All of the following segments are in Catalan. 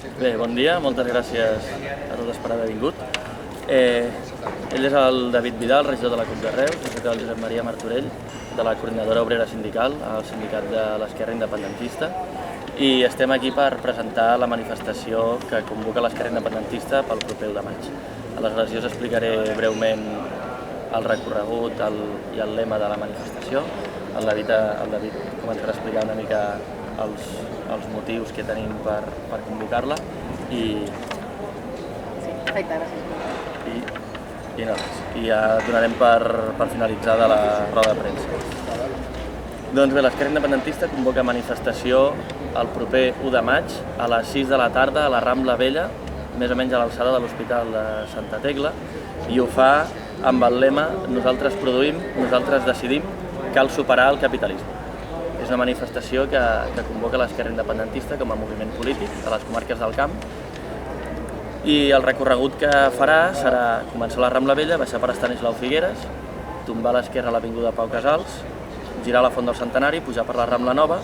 Bé, bon dia, moltes gràcies a totes per haver vingut. Ell és el David Vidal, regidor de la CUP de Reus, jo soc el Josep Maria Martorell, de la Coordinadora Obrera Sindical, al sindicat de l'Esquerra Independentista, i estem aquí per presentar la manifestació que convoca l'Esquerra Independentista pel proper 1 de maig. Aleshores, jo us explicaré breument el recorregut i el lema de la manifestació. El David començarà a explicar una mica els motius que tenim per convocar-la i Perfecte, gràcies. no res. I ja donarem per finalitzada la roda de premsa. Doncs bé, l'Esquerra Independentista convoca manifestació el proper 1 de maig a les 6 de la tarda a la Rambla Vella, més o menys a l'alçada de l'Hospital de Santa Tecla, i ho fa amb el lema "Nosaltres produïm, nosaltres decidim, cal superar el capitalisme". És una manifestació que convoca l'Esquerra Independentista com a moviment polític a les comarques del Camp, i el recorregut que farà serà començar a la Rambla Vella, baixar per Estanislau Figueres, tombar a l'esquerra a l'Avinguda Pau Casals, girar a la Font del Centenari, pujar per la Rambla Nova,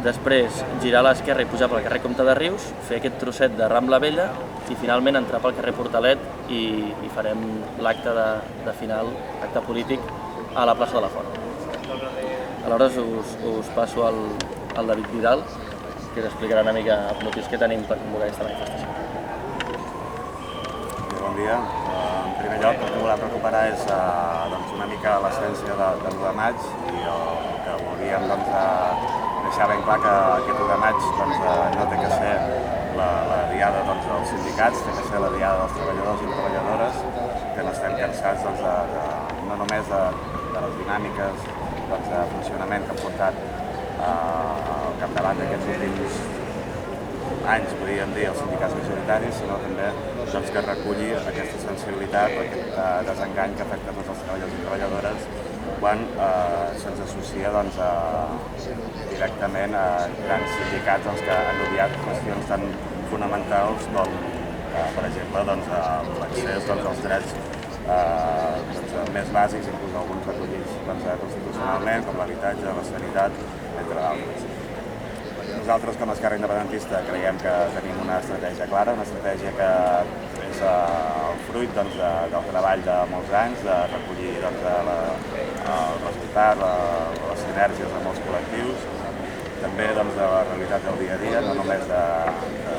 després girar a l'esquerra i pujar pel carrer Comte de Rius, fer aquest trosset de Rambla Vella i finalment entrar pel carrer Portalet i farem l'acte de final, acte polític, a la plaça de la Font. Aleshores us passo al David Vidal, que us explicarà una mica els motius que tenim per convocar aquesta manifestació. Bon dia. En primer lloc, el que volem recuperar és una mica l'essència de l'1 de maig i el que volíem deixar ben clar que aquest 1 de maig no té que ser la diada dels sindicats, té que ser la diada dels treballadors i treballadores, que n'estem cansats no només de les dinàmiques de funcionament que han portat al capdavant d'aquests últims anys, podríem dir, els sindicats majoritaris, sinó també que reculli aquesta sensibilitat, aquest desengany que afecta tots els treballadors i treballadores quan se'ns associa directament a grans sindicats que han obviat qüestions tan fonamentals com, per exemple, l'accés als drets més bàsics, inclús alguns recollits constitucionalment, com l'habitatge, la sanitat, entre d'altres. Nosaltres, com a Esquerra Independentista, creiem que tenim una estratègia clara, una estratègia que és el fruit del treball de molts anys, de recollir el resultat, les sinergies de molts col·lectius, també de la realitat del dia a dia, no només de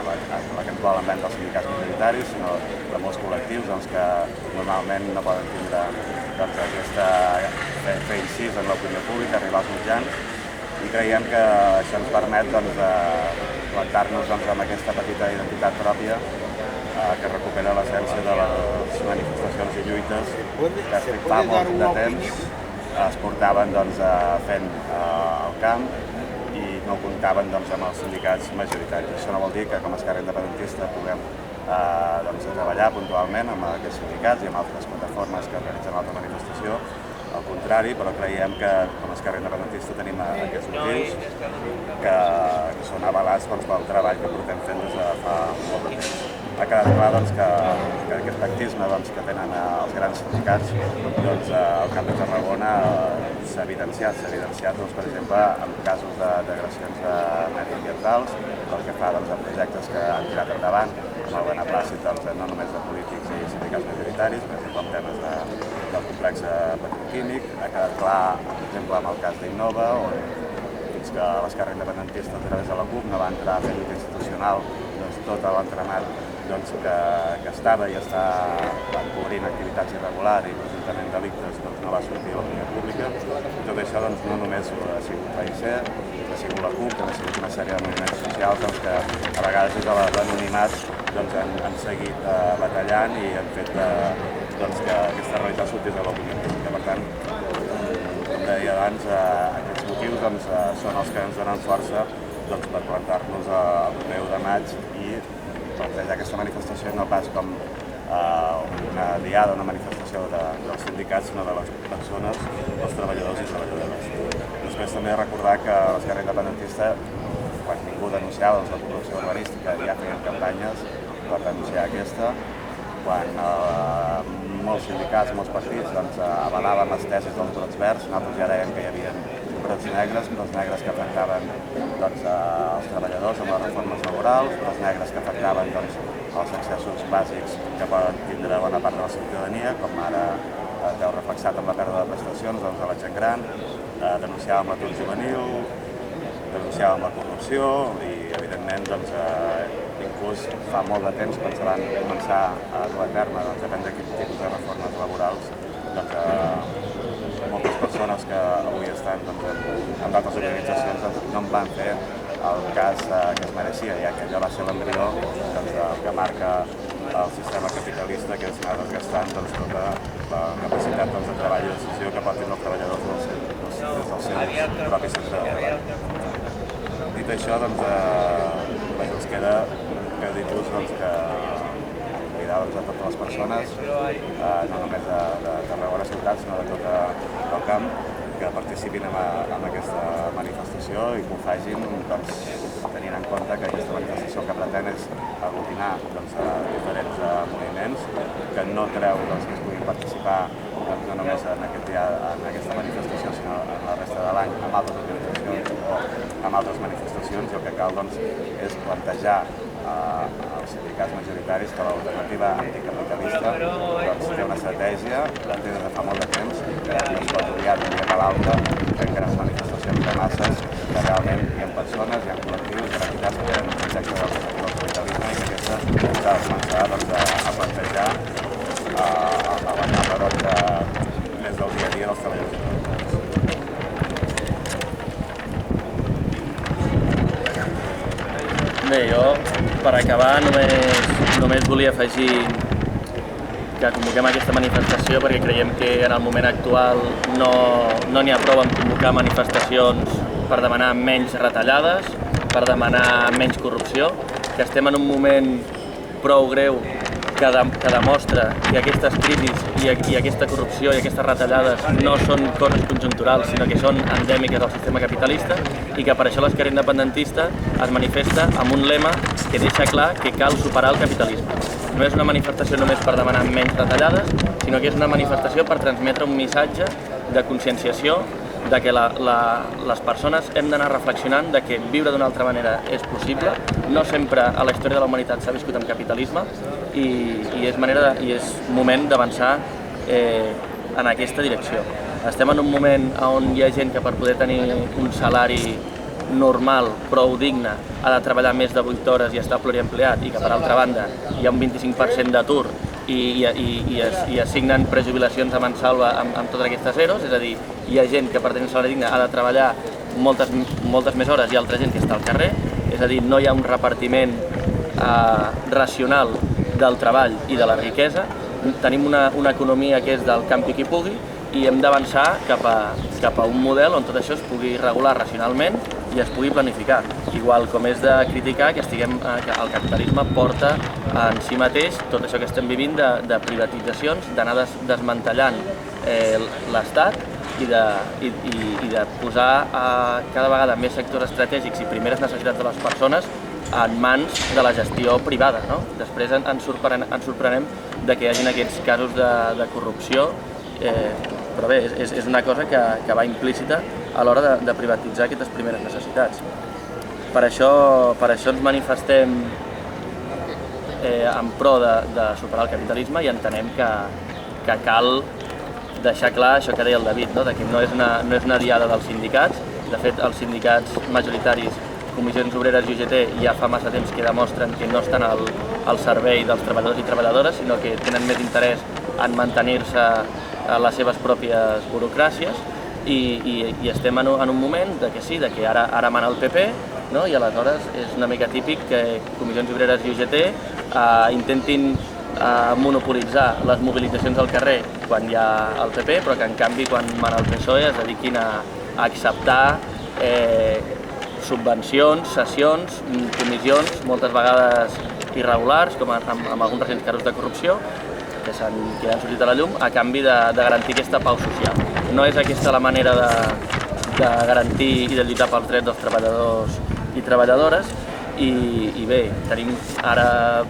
la que ens volen vendre els sindicats majoritaris, sinó de molts col·lectius que normalment no poden tindre fer incís en l'opinió pública, arribar als mitjans, i creiem que això ens permet plantar-nos amb aquesta petita identitat pròpia que recupera l'essència de les manifestacions i lluites que fa molt de temps es portaven fent al camp i no comptaven amb els sindicats majoritaris. Això no vol dir que com a Esquerra Independentista puguem treballar puntualment amb aquests sindicats i amb altres plataformes que organitzen l'altra manifestació. Al contrari, però creiem que com a Esquerra Independentista tenim aquests motius que són avalats pel treball que portem fent des de fa molt de temps. Ha quedat clar que aquest tactisme que tenen els grans sindicats al Camp de Tarragona s'ha evidenciat, per exemple, en casos d'agressions mediambientals, pel que fa a projectes que han tirat endavant, amb el beneplàcit no només de polítics i sindicats majoritaris, per exemple, en temes del complex petroquímic. Ha quedat clar, per exemple, amb el cas d'Innova, on fins que l'Esquerra Independentista a través de la CUP no va entrar a fer lluita institucional tot l'entramat que estava i està encobrint activitats irregulars i presumptament delictes no va sortir a l'opinió pública. I tot això no només ha sigut PAIC, ha sigut la CUP, també ha sigut una sèrie de moviments socials que a vegades des de l'anonimat han seguit batallant i han fet que aquesta realitat sortís a l'opinió pública. Per tant, com deia abans, aquests motius són els que ens donen força per plantar-nos el proper 1 de maig i plantejar aquesta manifestació no pas com una diada, una manifestació dels sindicats, sinó de les persones, dels treballadors i treballadores. Després també recordar que l'Esquerra Independentista, quan ningú denunciava la corrupció urbanística, ja feien campanyes per denunciar aquesta, quan molts sindicats, molts partits avalaven les tesis dels brots verds, nosaltres ja dèiem que hi havia brots negres que afectaven doncs, els treballadors amb les reformes laborals, brots negres que afectaven doncs, els accessos bàsics que poden tindre bona part de la ciutadania, com ara es veu reflexat amb la pèrdua de prestacions doncs, de la gent gran, denunciàvem l'atur juvenil, denunciàvem la corrupció i, evidentment, doncs, inclús fa molt de temps, quan se van començar a dur a terme, doncs, depèn de quin tipus de reformes laborals, doncs, moltes persones que avui estan doncs, en altres organitzacions doncs, no en van fer el cas que es mereixia, ja que allò va ser l'embrió doncs, que marca el sistema capitalista, que és anar desgastant doncs, tota la capacitat doncs, de treball i decisió que pot tenir els treballadors des dels seus propis centres de treball. Dit això, doncs, ens queda que dir-vos doncs, que convidar doncs, a totes les persones, no només de Tarragona ciutat, sinó de tot el camp, que participin en aquesta manifestació i que ho facin doncs, tenint en compte que aquesta manifestació que pretén és aglutinar doncs, diferents moviments, que no treu doncs, que es puguin participar doncs, no només en aquesta manifestació, sinó en la resta de l'any amb altres organitzacions o amb altres manifestacions. I el que cal doncs, és plantejar als sindicats majoritaris que l'alternativa anticapitalista doncs, té una estratègia, la té des de fa molt de temps, que no es pot obligar d'un dia a l'altre, fent grans manifestacions de masses, que realment hi ha persones, hi ha col·lectius, hi ha entitats que tenen un projecte del capitalisme i que aquesta s'ha de començar doncs, a plantejar a banda doncs, més del dia a dia dels treballadors i treballadores. Bé, jo, per acabar, només volia afegir que convoquem aquesta manifestació perquè creiem que en el moment actual no n'hi ha prou en convocar manifestacions per demanar menys retallades, per demanar menys corrupció, que estem en un moment prou greu que demostra que aquestes crisis i aquesta corrupció i aquestes retallades no són coses conjunturals, sinó que són endèmiques del sistema capitalista i que per això l'esquerra independentista es manifesta amb un lema que deixa clar que cal superar el capitalisme. No és una manifestació només per demanar menys retallades, sinó que és una manifestació per transmetre un missatge de conscienciació de que les persones hem d'anar reflexionant de que viure d'una altra manera és possible. No sempre a la història de la humanitat s'ha viscut amb capitalisme i és moment d'avançar en aquesta direcció. Estem en un moment on hi ha gent que per poder tenir un salari normal, prou digne, ha de treballar més de 8 hores i estar pluriempleat i que per altra banda hi ha un 25% d'atur i assignen prejubilacions a mansalva amb totes aquestes zeros, és a dir, hi ha gent que per tenir un salari digne ha de treballar moltes més hores i altra gent que està al carrer, és a dir, no hi ha un repartiment racional del treball i de la riquesa, tenim una economia que és del campi qui pugui i hem d'avançar cap a un model on tot això es pugui regular racionalment i es pugui planificar. Igual com és de criticar que el capitalisme porta en si mateix tot això que estem vivint de privatitzacions, d'anar desmantellant l'Estat i de posar cada vegada més sectors estratègics i primeres necessitats de les persones en mans de la gestió privada. No? Després ens sorprenem de que hi hagi aquests casos de corrupció, però bé, és una cosa que va implícita a l'hora de privatitzar aquestes primeres necessitats. Per això ens manifestem en pro de superar el capitalisme i entenem que cal deixar clar això que deia el David, no? De que no és una diada dels sindicats. De fet, els sindicats majoritaris, Comissions Obreres i UGT, ja fa massa temps que demostren que no estan al servei dels treballadors i treballadores, sinó que tenen més interès en mantenir-se a les seves pròpies burocràcies i estem en un moment de que ara mana el PP, no? I aleshores és una mica típic que Comissions Obreres i UGT intentin monopolitzar les mobilitzacions al carrer quan hi ha el PP, però que en canvi quan mana el PSOE es dediquin a acceptar subvencions, sessions, comissions, moltes vegades irregulars, com amb alguns recents casos de corrupció, que han sortit a la llum, a canvi de garantir aquesta pau social. No és aquesta la manera de garantir i de lluitar pels drets dels treballadors i treballadores, i bé, tenim ara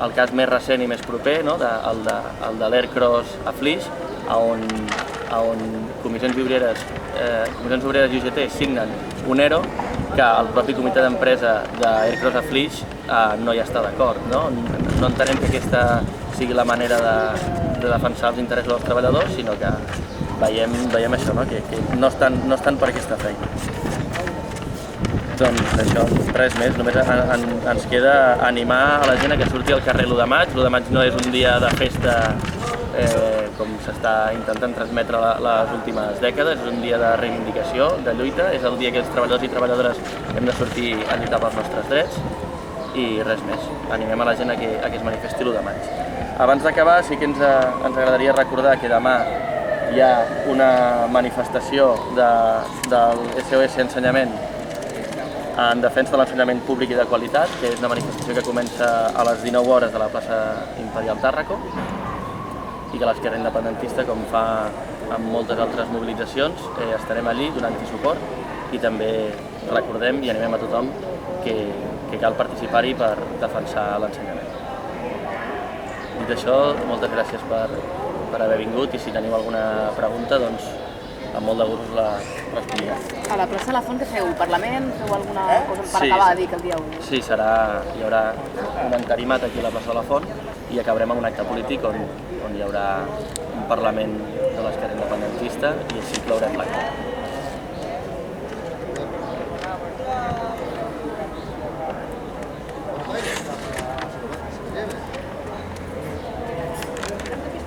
el cas més recent i més proper, no? el de l'Aircross a Flix, on on Comissions Obreres i UGT signen un ERO que el propi comitè d'empresa d'Aircross a Flix no hi està d'acord. No entenem que aquesta sigui la manera de defensar els interessos dels treballadors, sinó que veiem això, no? Que no estan per aquesta feina. Doncs això, res més, només ens queda animar a la gent a que surti al carrer l'1 de maig. L'1 de maig no és un dia de festa com s'està intentant transmetre les últimes dècades, és un dia de reivindicació, de lluita, és el dia que els treballadors i treballadores hem de sortir a lluitar pels nostres drets i res més. Animem a la gent a que es manifesti l'1 de maig. Abans d'acabar sí que ens agradaria recordar que demà hi ha una manifestació del SOS Ensenyament en defensa de l'ensenyament públic i de qualitat, que és una manifestació que comença a les 19 hores de la plaça Imperial Tàrraco i que l'Esquerra Independentista, com fa amb moltes altres mobilitzacions, estarem allí donant-hi suport i també recordem i animem a tothom que cal participar-hi per defensar l'ensenyament. Dit això, moltes gràcies per haver vingut i si teniu alguna pregunta, doncs amb molt de gust la respondré. A la plaça de la Font, què feu? Parlament? Feu alguna cosa per acabar de dir que el dia 1? Sí, hi haurà un encarimat aquí a la plaça de la Font i acabarem amb un acte polític on hi haurà un Parlament de l'Esquerra Independentista i així clourem l'acte.